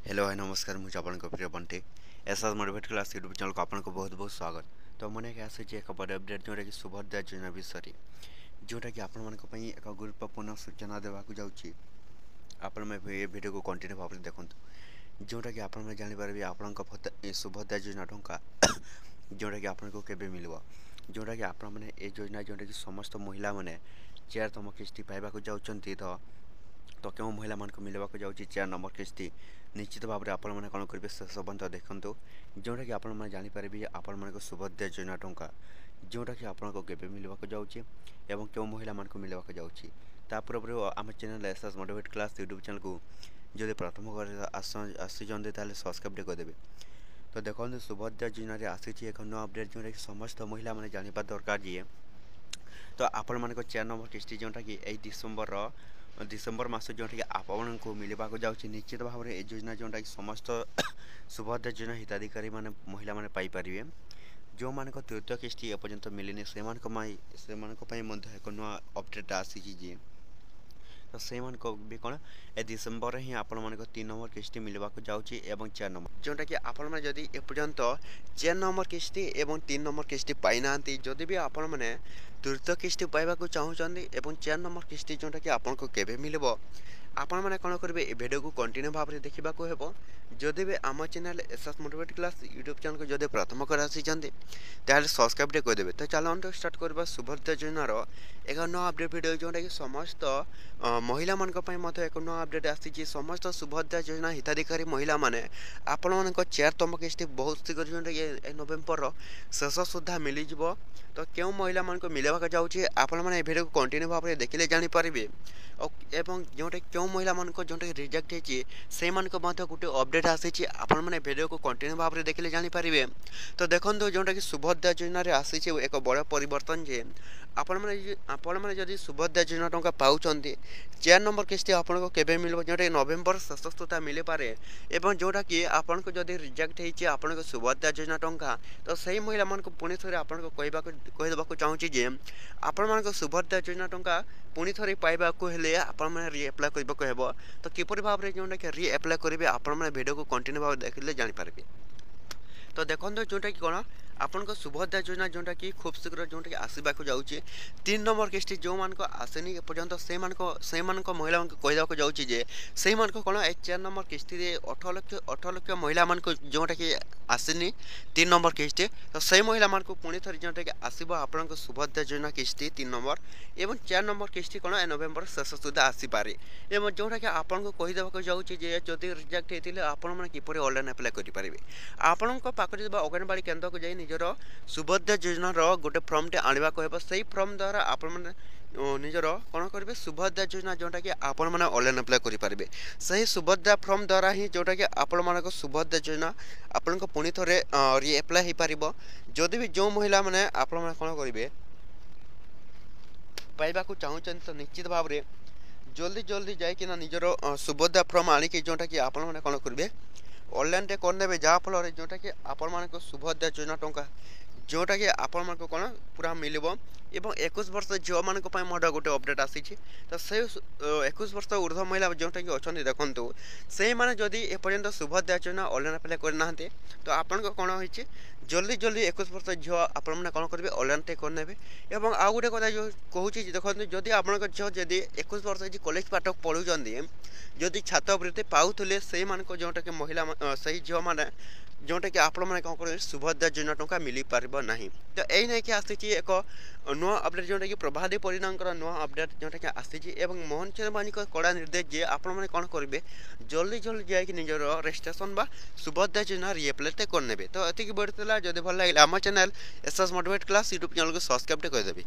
Hello hi नमस्कार मुझे आपको प्रिय Bunty SS motivate class YouTube channel को आपको बहुत बहुत स्वागत। तो मैंने आसी एक बड़ अपडेट जोटा कि सुभद्रा योजना विषय जोटा कि आपण मान एक गुरुत्वपूर्ण सूचना देवाक जाऊँगी। आपण वीडियो को कंटिन्यू भाव में देखो जोटा कि आप जापर आपण सुभद्रा योजना टंका जोटा कि आपको केवे मिल जोटा कि आपण मैंने ये योजना जोटा कि समस्त महिला मैंने 4तम किस्ती पाइबा जाऊँगी। तो क्यों महिला मान मिलवाक जाऊँगी 4 नंबर किस्ती निश्चित भाव में आपण मैंने कौन करेंगे शेष पर्यंत देखो जोटा कि आपण जापर आपण मान सुभद्रा योजना टंका जोटा कि आपको केवे मिलवाक जाऊँगी एवं क्यों महिला मान मिलवाक जाऊँगी पूर्व आम channel SS motivate class YouTube channel को जब प्रथम आसी सब्सक्राइब करदेवे। तो देखो सुभद्रा योजना आसी एक नुआ अपडेट जोटा कि समस्त महिला मैंने जानवा दरकार जी। तो आपण मान 4 नंबर किस्ती जोटा कि डिसेम्बर मास जोटा कि आपण को मिलवाक जाऊँगी निश्चित भाव में योजना जोटा कि समस्त सुभद्रा योजना हिताधिकारी मैंने महिला मैंने पाइपर जो मान तृतीय किस्ती एपर्यंत मिलनी से एक नुआ अपडेट आसी। तो से भी कौन ए डिसेम्बर ही आपण मान 3 नंबर किस्ती मिलवाक जाऊँगी एवं 4 नंबर जोटा कि आपण मैंने जदि एपर्यंत 4 नंबर किस्ती एवं 3 नंबर किस्ती पाई ना जदि भी आपण मैंने तृतीय किस्ती पाइबा चाहूँगी एवं 4 नंबर किस्ती जोटा कि आपको केवे मिल आपण मैंने कौन करेंगे ए वीडियो को कंटिन्यू भाव में देखा हेब। जदि भी आम channel SS motivate class YouTube channel को जब प्रथम कर आसी सब्सक्राइब करदेवे। तो चलो स्टार्ट करवा सुभद्रा योजनार एक नुआ अपडेट वीडियो जोटा कि समस्त महिला मान एक नुआ अपडेट आसी समस्त सुभद्रा योजना हिताधिकारी महिला माने आपण मान 4तम किस्ती बहुत शीघ्र जो नवेम्बर शेष सुधा मिल जाव। तो क्यों महिला मान मिलवाक जाऊँगी आपण मैंने वीडियो को कंटिन्यू भाव में देखिले जानीपारे एवं जोटा क्यों महिला मान जोटा रिजेक्ट होती से गोटे अपडेट आसी आपण मैंने वीडियो को कंटिन्यू भाव में देखिले जानीपारे। तो देखो जोटा कि सुभद्रा योजना आसी एक बड़ परिवर्तन जे आपण मैंने जदि सुभद्रा योजना टंका पाँच 4 नंबर किस्ती आपको केवे मिल जोटा नवेम्बर शेष सुधा मिल पारे एवं जोटा कि आपको जदि रिजेक्ट होती आपको सुभद्रा योजना टंका तो सही महिला मान पुणी थे आपको कहीदेक चाहूँगी जे आपण मान सुभद्रा योजना टंका पुणी थे पाइबाक हेले आपण मैंने रिएप्लाय करने तो किपर भाव में जोटा कि रिएप्लाय करेंगे आपण मैंने वीडियो को कंटिन्यू भाव देखिले जानीपारे। तो देखो जोटा कि कौन आपण सुभद्रा योजना जोटा कि खूब शीघ्र जोटा कि आसवाक जाऊँगी 3 नंबर किस्ती जो मान आसेनी एपर्यंत से महिला कहीदेक जाऊँगी से कौन 4 नंबर किस्ती 18 लक्ष महिला मान जोटा कि आसेनी 3 नंबर किस्ती तो से महिला मान पुणी थे जोटा कि आसब आपण सुभद्रा योजना किस्ती 3 नंबर एवं 4 नंबर किस्ती कौन नवेम्बर शेष सुधा आसीपारे एवं जोटा कि आपको कहीदेक जाऊँगी जदि रिजेक्ट होते आपण मैंने किपर ऑनलाइन अप्लाई करेंगे आपण पाखे अंगनवाड़ी केन्द्र को जाई निजर सुभद्रा योजनार गोटे फर्मटे आने को से फर्म द्वारा आपण मैंने निजर कौन करेंगे सुभद्रा योजना जोटा कि आपण मैंने ऑनलाइन अप्लाई करेंगे सही सुभद्रा फर्म द्वारा ही जोटा कि आपण मान सुभद्रा योजना आपण पुणी थे रिएप्लाय हो पार जदि भी जो महिला मैंने आपण मैंने कौन करेंगे पाइबा चाहूँ तो निश्चित भाव में जल्दी जल्दी जाइना निजर सुभद्रा फर्म आणिक जोटा कि आपण मैंने कौन करेंगे ऑनलाइन टे करदे जहाँफल जोटा कि आपण मान सुभद्रा योजना टंका जोटा कि आपण मान कौन पूरा मिल एवं 21 वर्ष झील मान मोटा गोटे अपडेट आसी तो से 21 वर्ष ऊर्ध्व महिला जोटा कि अच्छा देखु से मैंने जदि एपर्यंत सुभद्रा योजना ऑनलाइन अप्लाई करना तो आपण कौन हो जल्दी जल्दी 21 वर्ष झील आपण मैंने कौन करेंगे ऑनलाइन टे करने एवं आउ गोटे कथा जो कहूँ देखो जदि आपण झील जदि 21 वर्ष कॉलेज पाठ पढ़ुं जदि छात्रवृत्ति पाऊले से जोटा कि महिला सही झील मैंने जोटा कि आपण मैंने कौन करेंगे सुभद्रा योजना टंका मिल पार ना। तो यही नहीं कि आसी एक नुआ अपडेट जोटा कि प्रभादी परिणाम नुआ अपडेट जोटा कि आसी मोहन चंद्रमानी कड़ा निर्देश जे आपण मैंने कौन करेंगे जल्दी जल्दी जाकि निजर रजिस्ट्रेशन बा सुभद्रा योजना रिएप्लाय करने। तो ये बढ़ता जब भल लगे आम channel SS motivate class YouTube channel को सब्सक्राइब करदेवी।